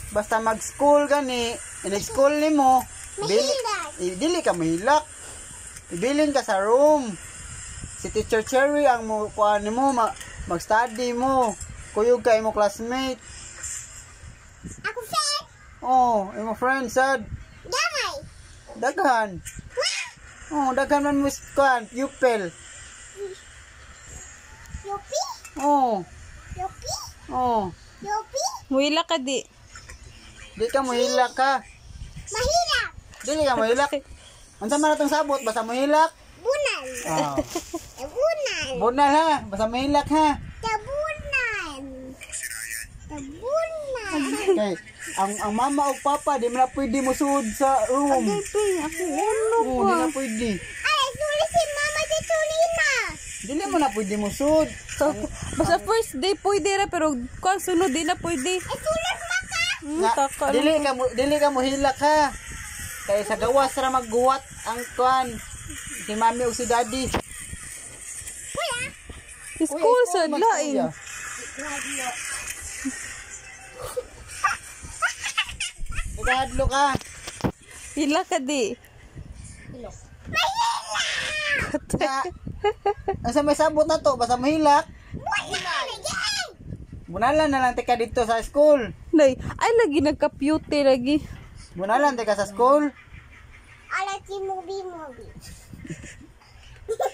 Basta mag-school gani, in-school nimo, dili ka mahilak. Ibilin ka sa room. Si Teacher Cherry ang mo kuan nimo mag-study mo. Kuyog ka imo classmate. Ako friend. Oh, imo friend sad. Dagay. Daghan. Oh, daghan man mo kuan, pupil. Yopi? Oh. Yopi? Oh. Yopi? Muhila ka di. Di ka mohilak ka. Mahirap. Dili ka mohilak. Unsa man atong sabot basta mohilak? Bunal. Oh. Bunal. Bunal ha, basta mohilak ha. Tabunan. Tabunan. Okay. Ang mama o papa di man na pwede mo sud sa room. Ako ulo Oh, di na pwede. Ay, tulis si Mama dito Lina. Dili mo na pwede mo sud. So, basta first day pwede ra pero kung sunod di na pwede. Tulis maka. Kaka. Dili ka mo hilak ha. Kaya sa gawas ra magguwat ang tuan. Si mami o si daddy. Kuya. School sa lain. Nagahadlo ka. Hila ka di. Nga. Asa may sabot na to, basta mahilak. Bunalan na lang tika dito sa school. Nay, ay lagi nagka-beauty lagi. Bunalan tika sa school. Ala si Mobi Mobi.